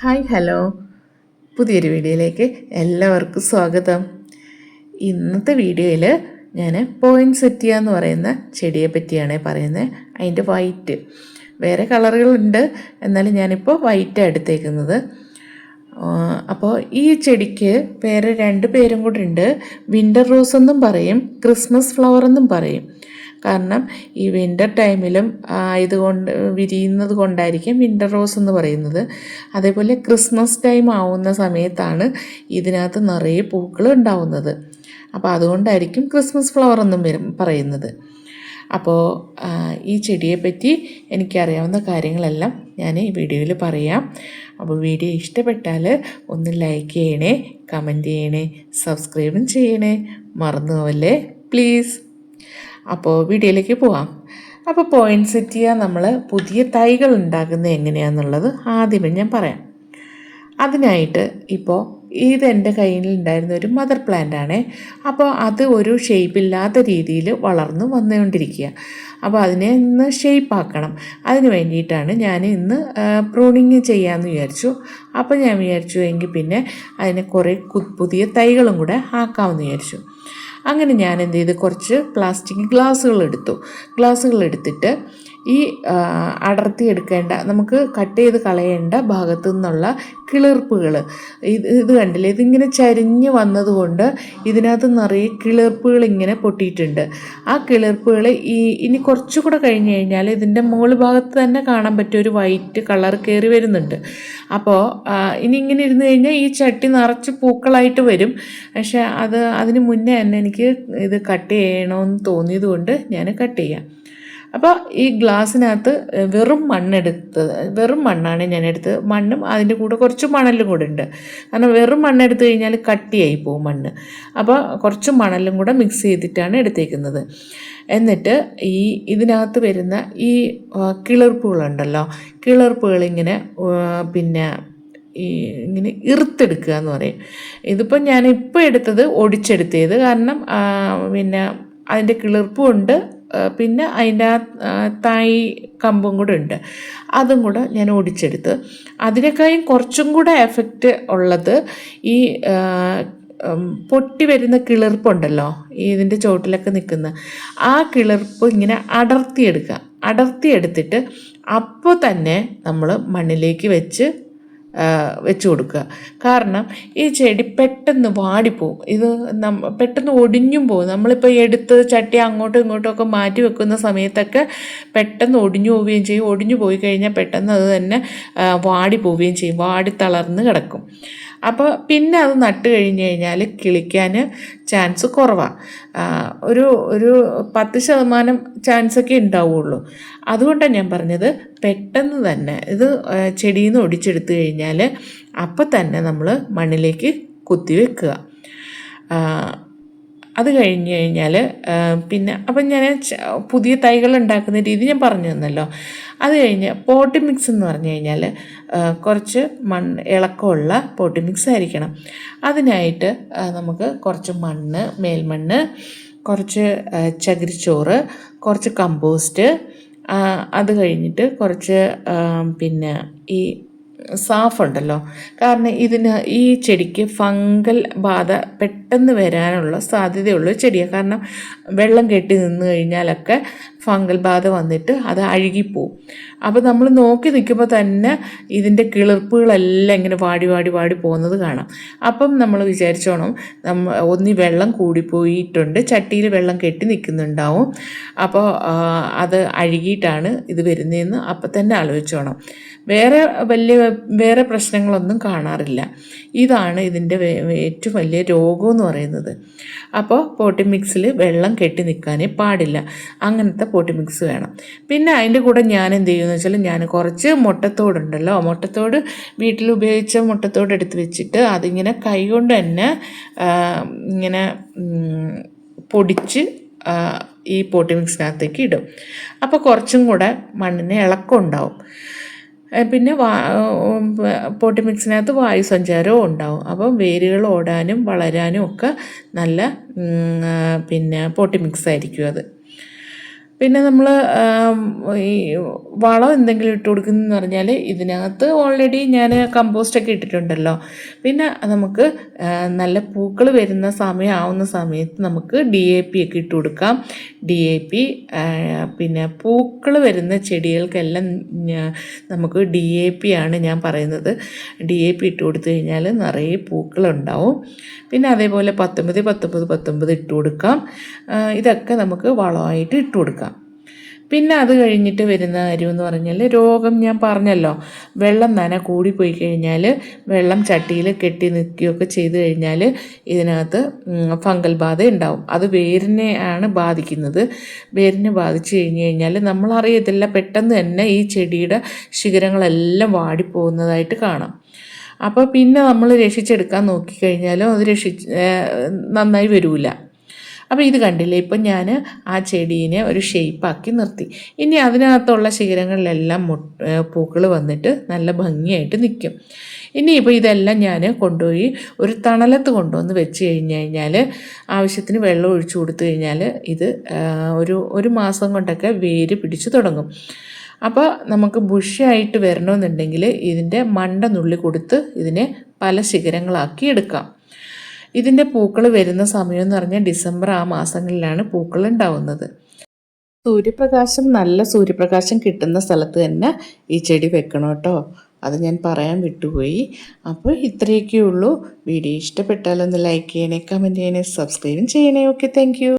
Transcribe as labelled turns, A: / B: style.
A: Hi hello, പുതിയൊരു വീഡിയോയിലേക്ക് എല്ലാവർക്കും സ്വാഗതം. ഇന്നത്തെ വീഡിയോയിൽ ഞാൻ പോയിൻസെറ്റിയ എന്ന് പറയുന്ന ചെടിയെ പറ്റിയാണ് പറയുന്നത്. അതിൻ്റെ വൈറ്റ്, വേറെ കളറുകളുണ്ട്, എന്നാലും ഞാനിപ്പോൾ വൈറ്റാണ് എടുത്തേക്കുന്നത്. അപ്പോൾ ഈ ചെടിക്ക് വേറെ രണ്ട് പേരും കൂടെ ഉണ്ട്. വിൻ്റർ റോസ് എന്നും പറയും, ക്രിസ്മസ് ഫ്ലവർ എന്നും പറയും. കാരണം ഈ വിൻ്റർ ടൈമിലും ഇതുകൊണ്ട് വിരിയുന്നത് കൊണ്ടായിരിക്കും വിൻ്റർ റോസ് എന്ന് പറയുന്നത്. അതേപോലെ ക്രിസ്മസ് ടൈം ആവുന്ന സമയത്താണ് ഇതിനകത്ത് നിറയെ പൂക്കൾ ഉണ്ടാവുന്നത്. അപ്പോൾ അതുകൊണ്ടായിരിക്കും ക്രിസ്മസ് ഫ്ലവർ എന്നും പറയുന്നത്. അപ്പോൾ ഈ ചെടിയെപ്പറ്റി എനിക്കറിയാവുന്ന കാര്യങ്ങളെല്ലാം ഞാൻ ഈ വീഡിയോയിൽ പറയാം. അപ്പോൾ വീഡിയോ ഇഷ്ടപ്പെട്ടാൽ ഒന്ന് ലൈക്ക് ചെയ്യണേ, കമൻറ്റ് ചെയ്യണേ, സബ്സ്ക്രൈബും ചെയ്യണേ, മറന്നു പോവല്ലേ പ്ലീസ്. അപ്പോൾ വീഡിയോയിലേക്ക് പോവാം. അപ്പോൾ പോയിൻസെറ്റിയ നമ്മൾ പുതിയ തൈകൾ ഉണ്ടാക്കുന്നത് എങ്ങനെയാണെന്നുള്ളത് ആദ്യമേ ഞാൻ പറയാം. അതിനായിട്ട് ഇപ്പോൾ ഇതെൻ്റെ കയ്യിൽ ഉണ്ടായിരുന്ന ഒരു മദർ പ്ലാന്റ് ആണേ. അപ്പോൾ അത് ഒരു ഷേപ്പില്ലാത്ത രീതിയിൽ വളർന്നു വന്നുകൊണ്ടിരിക്കുക. അപ്പോൾ അതിനെ ഇന്ന് ഷേപ്പാക്കണം. അതിന് വേണ്ടിയിട്ടാണ് ഞാൻ ഇന്ന് പ്രൂണിങ് ചെയ്യാമെന്ന് വിചാരിച്ചു. അപ്പോൾ ഞാൻ വിചാരിച്ചു എങ്കിൽ പിന്നെ അതിനെ കുറേ പുതിയ തൈകളും കൂടെ ആക്കാമെന്ന് വിചാരിച്ചു. അങ്ങനെ ഞാൻ എന്ത് ചെയ്ത് കുറച്ച് പ്ലാസ്റ്റിക് ഗ്ലാസ്സുകൾ എടുത്തിട്ട് ഈ അടർത്തി എടുക്കേണ്ട, നമുക്ക് കട്ട് ചെയ്ത് കളയേണ്ട ഭാഗത്തു നിന്നുള്ള കിളിർപ്പുകൾ ഇത് കണ്ടില്ലേ, ഇതിങ്ങനെ ചരിഞ്ഞ് വന്നതുകൊണ്ട് ഇതിനകത്ത് നിറയെ കിളിർപ്പുകൾ ഇങ്ങനെ പൊട്ടിയിട്ടുണ്ട്. ആ കിളിർപ്പുകൾ ഇനി കുറച്ചുകൂടെ കഴിഞ്ഞ് കഴിഞ്ഞാൽ ഇതിൻ്റെ മുകൾ ഭാഗത്ത് തന്നെ കാണാൻ പറ്റിയ ഒരു വൈറ്റ് കളർ കയറി വരുന്നുണ്ട്. അപ്പോൾ ഇനി ഇങ്ങനെ ഇരുന്ന് കഴിഞ്ഞാൽ ഈ ചട്ടി നിറച്ച് പൂക്കളായിട്ട് വരും. പക്ഷേ അതിന് മുന്നേ തന്നെ എനിക്ക് ഇത് കട്ട് ചെയ്യണമെന്ന് തോന്നിയത് കൊണ്ട് ഞാൻ കട്ട് ചെയ്യാം. അപ്പോൾ ഈ ഗ്ലാസ്സിനകത്ത് വെറും മണ്ണാണ് ഞാൻ എടുത്തത്. മണ്ണും അതിൻ്റെ കൂടെ കുറച്ച് മണലും കൂടെ ഉണ്ട്. കാരണം വെറും മണ്ണെടുത്ത് കഴിഞ്ഞാൽ കട്ടിയായി പോകും മണ്ണ്. അപ്പോൾ കുറച്ച് മണലും കൂടെ മിക്സ് ചെയ്തിട്ടാണ് എടുത്തേക്കുന്നത്. എന്നിട്ട് ഇതിനകത്ത് വരുന്ന ഈ കിളിർപ്പുകളുണ്ടല്ലോ, കിളിർപ്പുകളിങ്ങനെ ഇങ്ങനെ ഇറുത്തെടുക്കുക എന്ന് പറയും. ഇതിപ്പോൾ ഞാനിപ്പോൾ എടുത്തത് ഒടിച്ചെടുത്തത്. കാരണം അതിൻ്റെ കിളിർപ്പുമുണ്ട്, പിന്നെ അതിൻ്റെ തായ് കമ്പും കൂടെ ഉണ്ട്. അതും കൂടെ ഞാൻ ഒടിച്ചെടുത്ത്. അതിനേക്കാളും കുറച്ചും കൂടെ എഫക്റ്റ് ഉള്ളത് ഈ പൊട്ടി വരുന്ന കിളിർപ്പുണ്ടല്ലോ, ഇതിൻ്റെ ചോട്ടിലൊക്കെ നിൽക്കുന്ന ആ കിളിർപ്പ് ഇങ്ങനെ അടർത്തിയെടുത്തിട്ട് അപ്പോൾ തന്നെ നമ്മൾ മണ്ണിലേക്ക് വെച്ച് കൊടുക്കുക. കാരണം ഈ ചെടി പെട്ടെന്ന് വാടിപ്പോവും. ഇത് പെട്ടെന്ന് ഒടിഞ്ഞും പോകും. നമ്മളിപ്പോൾ എടുത്ത് ചട്ടി അങ്ങോട്ടും ഇങ്ങോട്ടും ഒക്കെ മാറ്റി വെക്കുന്ന സമയത്തൊക്കെ പെട്ടെന്ന് ഒടിഞ്ഞു പോവുകയും ചെയ്യും. ഒടിഞ്ഞു പോയി കഴിഞ്ഞാൽ പെട്ടെന്ന് അത് തന്നെ വാടി പോവുകയും ചെയ്യും, വാടി തളർന്ന് കിടക്കും. അപ്പോൾ പിന്നെ അത് നട്ട് കഴിഞ്ഞ് കഴിഞ്ഞാൽ കിളിക്കാൻ ചാൻസ് കുറവാണ്. ഒരു 10% ചാൻസൊക്കെ ഉണ്ടാവുള്ളൂ. അതുകൊണ്ടാണ് ഞാൻ പറഞ്ഞത് പെട്ടെന്ന് തന്നെ ഇത് ചെടിയിൽ നിന്ന് ഒടിച്ചെടുത്ത് കഴിഞ്ഞാൽ അപ്പം തന്നെ നമ്മൾ മണ്ണിലേക്ക് കുത്തി വെക്കുക. അത് കഴിഞ്ഞ് കഴിഞ്ഞാൽ അപ്പം ഞാൻ പുതിയ തൈകൾ ഉണ്ടാക്കുന്ന രീതി ഞാൻ പറഞ്ഞു തന്നല്ലോ. അത് കഴിഞ്ഞ് പോട്ടി മിക്സ് എന്ന് പറഞ്ഞു കഴിഞ്ഞാൽ കുറച്ച് ഇളക്കമുള്ള പോട്ടി മിക്സ് ആയിരിക്കണം. അതിനായിട്ട് നമുക്ക് കുറച്ച് മേൽമണ്ണ്, കുറച്ച് ചകിരിച്ചോറ്, കുറച്ച് കമ്പോസ്റ്റ്, അത് കഴിഞ്ഞിട്ട് കുറച്ച് ഈ സാഫ് ഉണ്ടല്ലോ. കാരണം ഈ ചെടിക്ക് ഫംഗൽ ബാധ പെട്ടെന്ന് വരാനുള്ള സാധ്യതയുള്ള ചെടിയാണ്. കാരണം വെള്ളം കെട്ടി നിന്ന് കഴിഞ്ഞാലൊക്കെ ഫംഗൽ ബാധ വന്നിട്ട് അത് അഴുകിപ്പോവും. അപ്പോൾ നമ്മൾ നോക്കി നിൽക്കുമ്പോൾ തന്നെ ഇതിൻ്റെ കിളിർപ്പുകളെല്ലാം ഇങ്ങനെ വാടി പോകുന്നത് കാണാം. അപ്പം നമ്മൾ വിചാരിച്ചോണം ഒന്നി വെള്ളം കൂടിപ്പോയിട്ടുണ്ട്, ചട്ടിയിൽ വെള്ളം കെട്ടി നിൽക്കുന്നുണ്ടാവും. അപ്പോൾ അത് അഴുകിയിട്ടാണ് ഇത് വരുന്നതെന്ന് അപ്പം തന്നെ ആലോചിച്ചോണം. വേറെ പ്രശ്നങ്ങളൊന്നും കാണാറില്ല. ഇതാണ് ഇതിൻ്റെ ഏറ്റവും വലിയ രോഗം എന്ന് പറയുന്നത്. അപ്പോൾ പോട്ടി മിക്സിൽ വെള്ളം കെട്ടി നിൽക്കാനേ പാടില്ല. അങ്ങനത്തെ പോട്ടി മിക്സ് വേണം. പിന്നെ അതിൻ്റെ കൂടെ ഞാൻ എന്ത് ചെയ്യുമെന്ന് വെച്ചാൽ, ഞാൻ കുറച്ച് മുട്ടത്തോട് വീട്ടിൽ ഉപയോഗിച്ച മുട്ടത്തോട് എടുത്ത് വെച്ചിട്ട് അതിങ്ങനെ കൈ കൊണ്ട് തന്നെ ഇങ്ങനെ പൊടിച്ച് ഈ പോട്ടി മിക്സിനകത്തേക്ക് ഇടും. അപ്പോൾ കുറച്ചും കൂടെ മണ്ണിന് ഇളക്കം ഉണ്ടാവും. പിന്നെ പോട്ടി മിക്സിനകത്ത് വായുസഞ്ചാരവും ഉണ്ടാവും. അപ്പം വേരുകൾ ഓടാനും വളരാനും ഒക്കെ നല്ല പോട്ടി മിക്സ് ആയിരിക്കും അത്. പിന്നെ നമ്മൾ ഈ വളം എന്തെങ്കിലും ഇട്ട് കൊടുക്കുന്നതെന്ന് പറഞ്ഞാൽ ഇതിനകത്ത് ഓൾറെഡി ഞാൻ കമ്പോസ്റ്റൊക്കെ ഇട്ടിട്ടുണ്ടല്ലോ. പിന്നെ നമുക്ക് നല്ല പൂക്കൾ വരുന്ന സമയമാവുന്ന സമയത്ത് നമുക്ക് DAP ഒക്കെ ഇട്ട് കൊടുക്കാം. DAP പിന്നെ പൂക്കൾ വരുന്ന ചെടികൾക്കെല്ലാം നമുക്ക് DAP ആണ് ഞാൻ പറയുന്നത്. DAP ഇട്ട് കൊടുത്തു കഴിഞ്ഞാൽ നിറയെ പൂക്കളുണ്ടാവും. പിന്നെ അതേപോലെ 19 ഇട്ട് കൊടുക്കാം. ഇതൊക്കെ നമുക്ക് വളമായിട്ട് ഇട്ട് കൊടുക്കാം. പിന്നെ അത് കഴിഞ്ഞിട്ട് വരുന്ന കാര്യമെന്ന് പറഞ്ഞാൽ രോഗം ഞാൻ പറഞ്ഞല്ലോ. വെള്ളം കൂടിപ്പോയി കഴിഞ്ഞാൽ വെള്ളം ചട്ടിയിൽ കെട്ടി നിൽക്കുകയൊക്കെ ചെയ്ത് കഴിഞ്ഞാൽ ഇതിനകത്ത് ഫംഗൽ ബാധ ഉണ്ടാവും. അത് വേരിനെ ആണ് ബാധിക്കുന്നത്. വേരിനെ ബാധിച്ചു കഴിഞ്ഞാൽ നമ്മളറിയത്തില്ല, പെട്ടെന്ന് തന്നെ ഈ ചെടിയുടെ ശിഖരങ്ങളെല്ലാം വാടിപ്പോകുന്നതായിട്ട് കാണാം. അപ്പോൾ പിന്നെ നമ്മൾ രക്ഷിച്ചെടുക്കാൻ നോക്കിക്കഴിഞ്ഞാലും അത് നന്നായി വരില്ല. അപ്പോൾ ഇത് കണ്ടില്ലേ, ഇപ്പം ഞാൻ ആ ചെടീനെ ഒരു ഷേപ്പാക്കി നിർത്തി. ഇനി അതിനകത്തുള്ള ശിഖരങ്ങളിലെല്ലാം പൂക്കൾ വന്നിട്ട് നല്ല ഭംഗിയായിട്ട് നിൽക്കും. ഇനിയിപ്പോൾ ഇതെല്ലാം ഞാൻ കൊണ്ടുപോയി ഒരു തണലത്ത് കൊണ്ടുവന്ന് വെച്ച് കഴിഞ്ഞാൽ ആവശ്യത്തിന് വെള്ളം ഒഴിച്ചു കൊടുത്തു കഴിഞ്ഞാൽ ഇത് ഒരു മാസം കൊണ്ടൊക്കെ വേര് പിടിച്ചു തുടങ്ങും. അപ്പോൾ നമുക്ക് ബുഷിയായിട്ട് വരണമെന്നുണ്ടെങ്കിൽ ഇതിൻ്റെ മണ്ട നുള്ളി കൊടുത്ത് ഇതിനെ പല ശിഖരങ്ങളാക്കി എടുക്കാം. ഇതിൻ്റെ പൂക്കൾ വരുന്ന സമയം എന്ന് പറഞ്ഞാൽ ഡിസംബർ ആ മാസങ്ങളിലാണ് പൂക്കൾ ഉണ്ടാവുന്നത്. നല്ല സൂര്യപ്രകാശം കിട്ടുന്ന സ്ഥലത്ത് തന്നെ ഈ ചെടി വെക്കണം കേട്ടോ. അത് ഞാൻ പറയാൻ വിട്ടുപോയി. അപ്പോൾ ഇത്രയൊക്കെ ഉള്ളൂ. വീഡിയോ ഇഷ്ടപ്പെട്ടാലൊന്ന് ലൈക്ക് ചെയ്യണേ, കമൻറ്റ് ചെയ്യണേ, സബ്സ്ക്രൈബും ചെയ്യണേ. Okay, thank you.